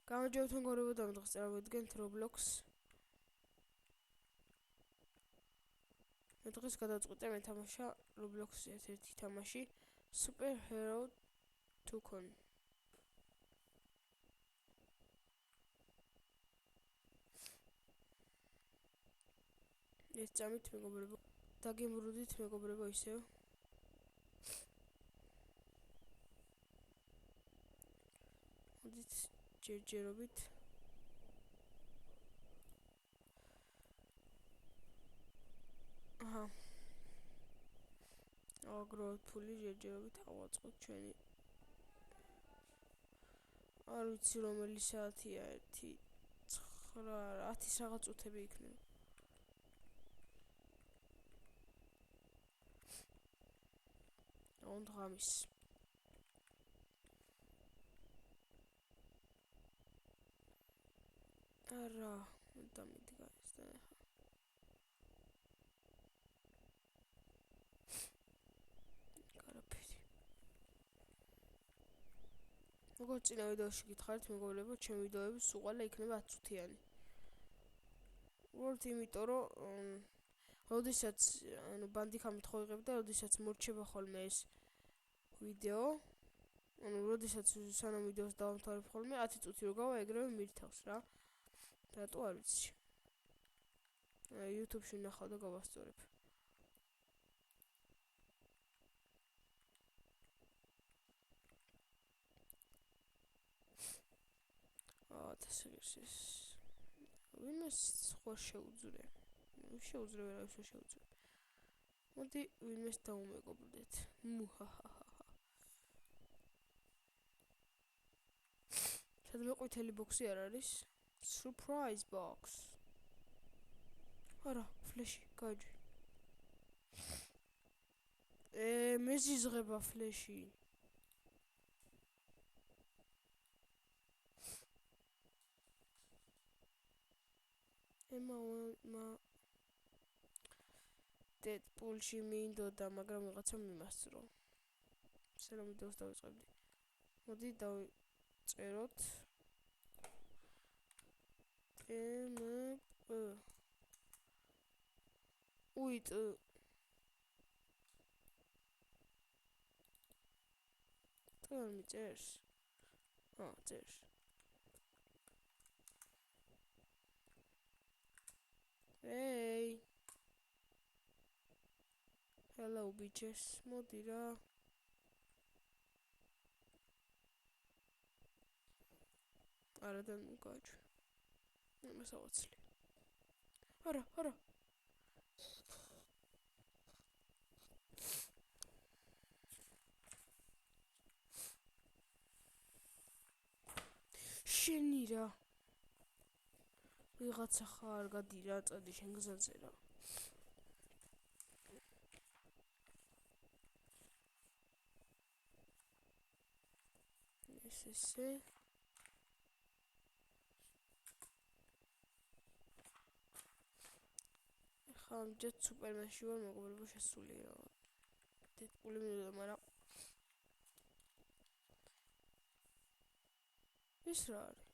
გამარჯობა მეგობრებო, დღეს წავიდგენთ Roblox. მე დღეს გადავწყვიტე მეთამაშა Roblox-ი ერთ-ერთი თამაში Super Hero Tucon. ეს წამით მეგობრებო, დაგემრუდით მეგობრებო ისევ. მოდით ჯერჯერობით. აჰა. აგროვოთ ფული ჯერჯერობით ავაწყოთ ჩვენი. არ ვიცი რომელი საათია 1:09 რაღაც წუთები იქნება. დღამის. არა, დამიდგა ეს და კარაფერი. როგორც წინა ვიდეოში გითხარით მეგობრებო, ჩემი ვიდეოები სულ იქნება 10 წუთიანი. უბრალოდ იმიტომ რომ როდესაც ბანდიკამით ხო იღებ და როდესაც მორჩება ხოლმე ეს ვიდეო, როდესაც სანამ ვიდეოს დავამთავრებ ხოლმე 10 წუთი რო გავა ეგრევე მირთავს რა. რატო არ ვიცი. YouTube-ში ნახავ და გავასწორებ. დასაგერს ვინმეს სხვა შეუძლია. შეუძლია ვერავის შეუძლია. მოდი ვინმეს დავუმეგობრდეთ. მუჰაჰაჰა. სადმე ყვითელი ბოქსი არ არის? Surprise box. არა, ფლეში, გაჯი. მე ზიზღება ფლეში. მა Deadpool-ში მინდოდა, მაგრამ ვიღაცამ მიმასწრო. სერამ ვიდეოს დავიწყებდი. მოდი დავწეროთ უიტ თან მიწერს. წერს. Hey. Hello bitches. მოდი რა. არა და მოგაჩვი. მოსავაცლი. არა. შენი რა. ვიღაცა ხარ, გადი რა, წადი შენ გზაზე რა. ესე ხამჯერ სუპერმენში ვარ მეგობრებო შესული რა. დედპული მინდოდა, მაგრამ ის რა არის?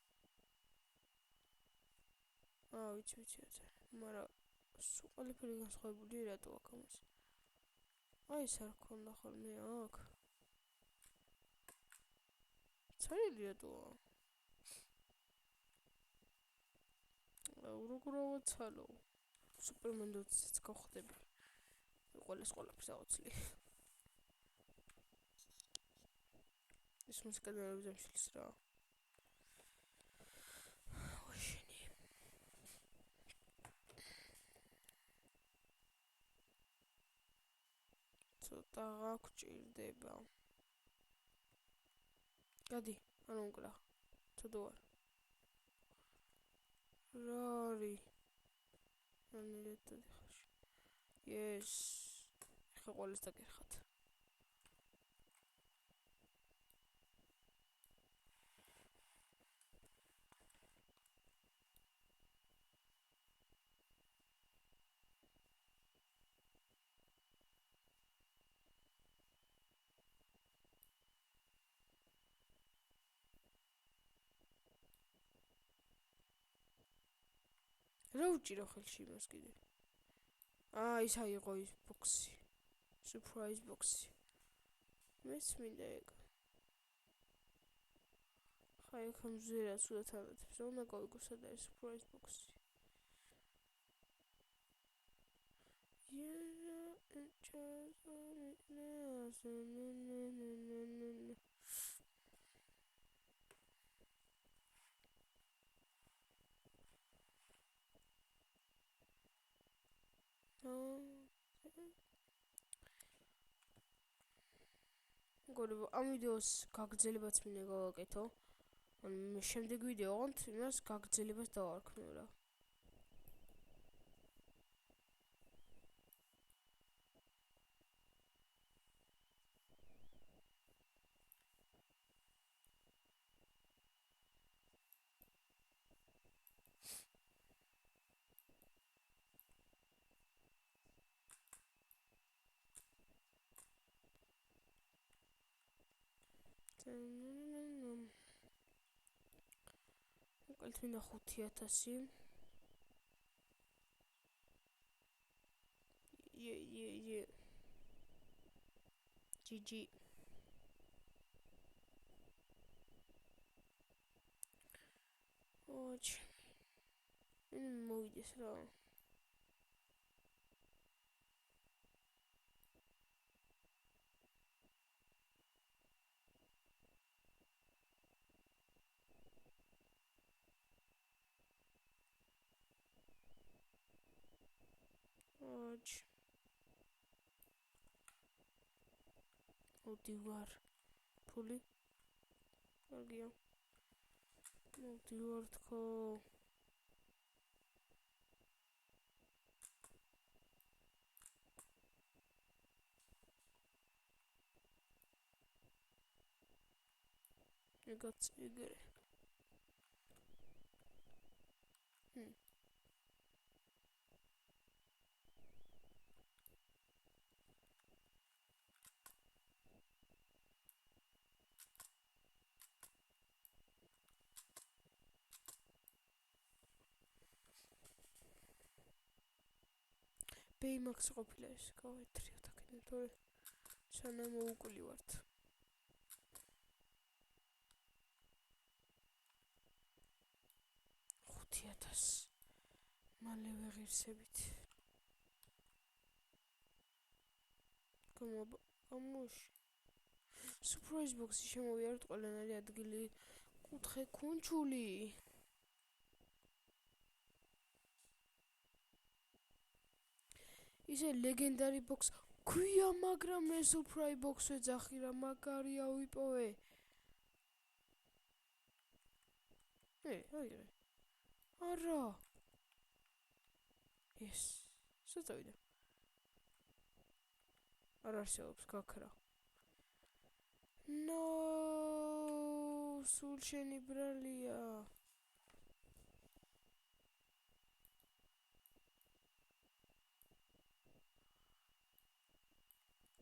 ვიცი აცი. მაგრამ სულ ყველაფერი განსხვავებული რატო აქ ამას? ეს არ ქონდა ხოლმე აქ. ცალილი რატოა? როგორ ავაცალო? სუპერმენდოც გავხდები. ყველაფერს ავაცლი. ეს მუსიკა დავზამშილს რა. ცოტა გაგჭირდება. გადი, არ მომკლა. ცოტა ვარ. რა არის? ანილეტა დიხაში. Yes. ხა ყოველს დაგერხათ. რა უჭირო ხელში იმას კიდე? ის აიღო ის ბოქსი. Surprise boxi. მეც მინდა ეგ. ხაი ხამზერა სულად ამეთებს. უნდა გავიგო სად არის surprise boxi. გორებო, ამ ვიდეოს გაგრძელებაც მინდა გავაკეთო. ან შემდეგ ვიდეო ოღონდ იმას გაგრძელებას დავარქმევ რა. უკეთ მინდა 5000. Yeah. GG. ოჩ. მოვიდეს რა. ოჩ. მოდივარ. ფული. კარგია. მოდივარ თქო. ეგაც ეგრე. Baymax ყოფილა ეს გავეთრიოთ აქედან თორე სანამ მოუკლივართ. მალე ვეღირსებით. გამოში. Surprise box-ი შემოვიარეთ ყველანაირი ადგილი. კუთხე კუნჩული. ისე ლეგენდარი box. ქვია, მაგრამ ეს surprise box ეძახი რა მაგარია ვიპოვე. აიღე. არა. ეს. საწავიდა. არ არსებობს გაქრა. No, სულ შენი ბრალია.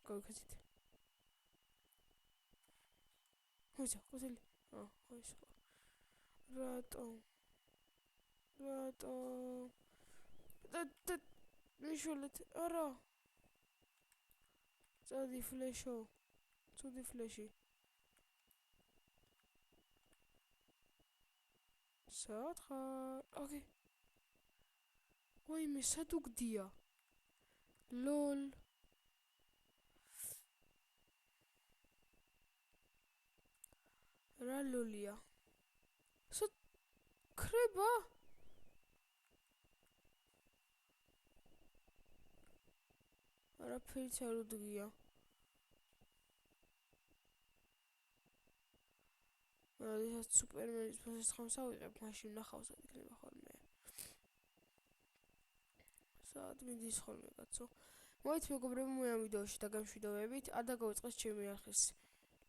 გავიქცეთ. მოიცა, ყოთელი. ის ხო. რატო? და მიშველეთ, არა. წადი ფლეშო. ცუდი ფლეში. სათხარ. ოკეი. ვაიმე, სად უგდია? ლოლ. რა ლოლია? სად ქრება? არაფერიც არ უდგია. როდესაც სუპერმენის მოსაცხამს ავიღებ, მაშინ ნახავს რა იქნება ხოლმე. სად მიდის ხოლმე კაცო? მოით მეგობრებო, მე ამ ვიდეოში დაგამშვიდობებით. არ დაგავიწყეს ჩემი არხის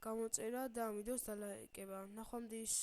გამოწერა და ამ ვიდეოს დალაიკება. ნახვამდის.